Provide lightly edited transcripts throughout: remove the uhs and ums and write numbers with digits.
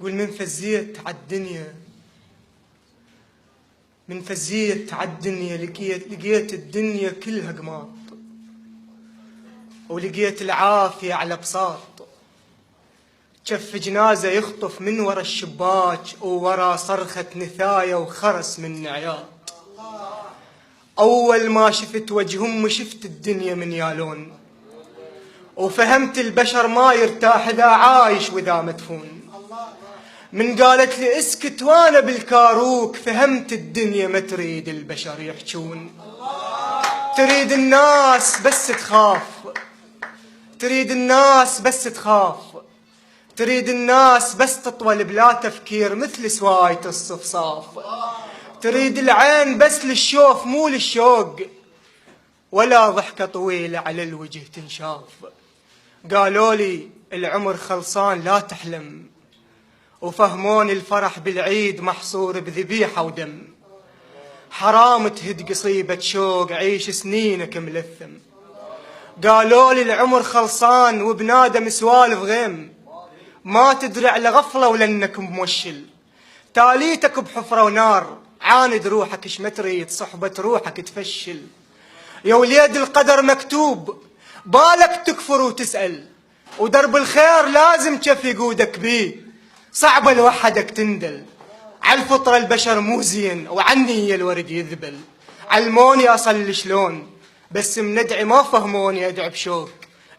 قول من فزيت عالدنيا، من فزيت عالدنيا لقيت الدنيا كلها قماط، ولقيت العافية على بساط. جف جنازة يخطف من ورا الشباك، وورا صرخة نثايا وخرس من عياط. أول ما شفت وجه أمي شفت الدنيا من يالون، وفهمت البشر ما يرتاح إذا عايش وإذا مدفون. من قالت لي اسكت وانا بالكاروك، فهمت الدنيا ما تريد البشر يحجون. تريد الناس بس تخاف، تريد الناس بس تخاف، تريد الناس بس تطول بلا تفكير مثل سواية الصفصاف. تريد العين بس للشوف مو للشوق، ولا ضحكة طويلة على الوجه تنشاف. قالوا لي العمر خلصان لا تحلم، وفهموني الفرح بالعيد محصور بذبيحة ودم. حرام تهد قصيبة شوق عيش سنينك ملثم. قالوا لي العمر خلصان وبنادم سوالف غيم، ما تدري على غفلة ولنك موشل. تاليتك بحفرة ونار، عاند روحك اش ما تريد صحبة روحك تفشل. يا وليد القدر مكتوب، بالك تكفر وتسأل، ودرب الخير لازم كف يقودك بيه. صعبة لوحدك تندل، عالفطرة البشر مو زين، وعني الورد يذبل. علموني أصل شلون، بس من ندعي ما فهموني أدعي بشوق.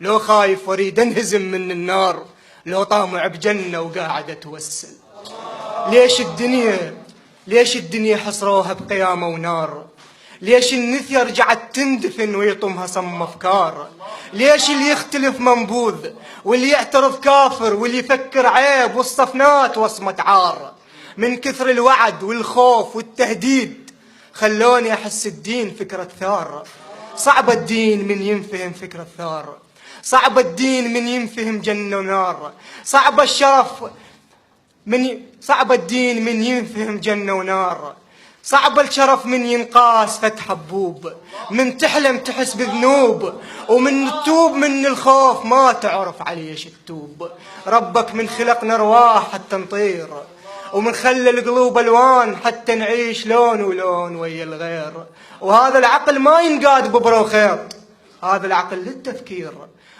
لو خايف وريد انهزم من النار، لو طامع بجنة وقاعد أتوسل. ليش الدنيا حصروها بقيامة ونار؟ ليش النثية رجعت تندفن ويطمها صم أفكار؟ ليش اللي يختلف منبوذ، واللي يعترض كافر، واللي يفكر عيب والصفنات وصمة عار؟ من كثر الوعد والخوف والتهديد خلوني أحس الدين فكرة ثار. صعب الدين من ينفهم فكرة ثار، صعب الدين من ينفهم جنة ونار. صعب الدين من ينفهم جنة ونار. صعب الشرف من ينقاس فتح حبوب، من تحلم تحس بذنوب، ومن تتوب من الخوف ما تعرف عليش تتوب. ربك من خلقنا رواح حتى نطير، ومن خلى القلوب ألوان حتى نعيش لون ولون ويا الغير. وهذا العقل ما ينقاد ببرو خيط، هذا العقل للتفكير.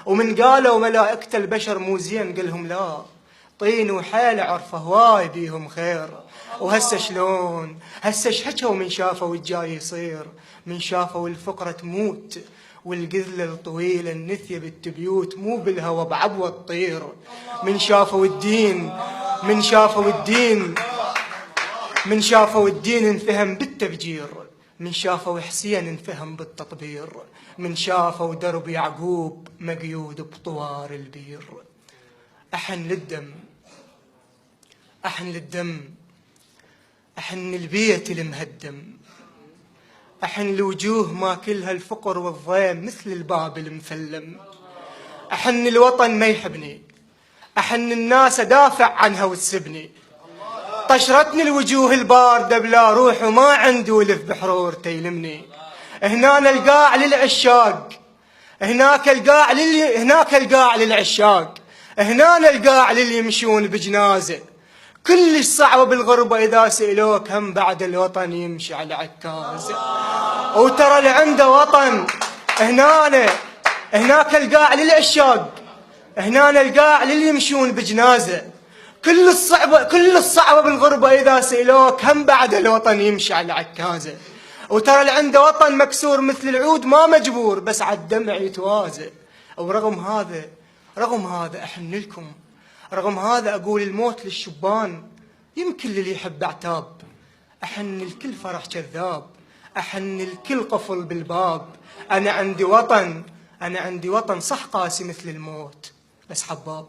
ومن قالوا ملائكة البشر مو زين قلهم لا، طين وحيل عرفه هواي بيهم خير. وهسه شلون، هسه شحكوا من شافوا الجاي يصير. من شافوا الفقرة تموت، والقذلة الطويلة النثية بالتبيوت مو بالهوى بعبوة تطير. من شافوا الدين انفهم بالتفجير. من شافوا حسين انفهم بالتطبير. من شافوا درب يعقوب مقيود بطوار البير. أحن للدم، أحن للدم، أحن البيت المهدم، أحن لوجوه ما كلها الفقر والضيم مثل الباب المثلم. أحن الوطن ما يحبني، أحن الناس أدافع عنها وتسبني. طشرتني الوجوه الباردة بلا روح، وما عندي ولف بحرور تيلمني. هنا القاع للعشاق، هناك القاع للعشاق، هنا القاع للي يمشون بجنازة. كلش صعبة بالغربة إذا سئلوك هم بعد الوطن يمشي على عكازة. وترى اللي عنده وطن هناك القاع للعشاق، هنا القاع للي يمشون بجنازة. كل الصعبة بالغربة إذا سئلوك هم بعد الوطن يمشي على عكازة. وترى اللي عنده وطن مكسور مثل العود ما مجبور، بس عالدمع يتوازى. ورغم هذا أحن لكم، رغم هذا أقول الموت للشبان. يمكن للي يحب عتاب، أحن الكل فرح كذاب، أحن الكل قفل بالباب. أنا عندي وطن صح قاسي مثل الموت، بس حباب.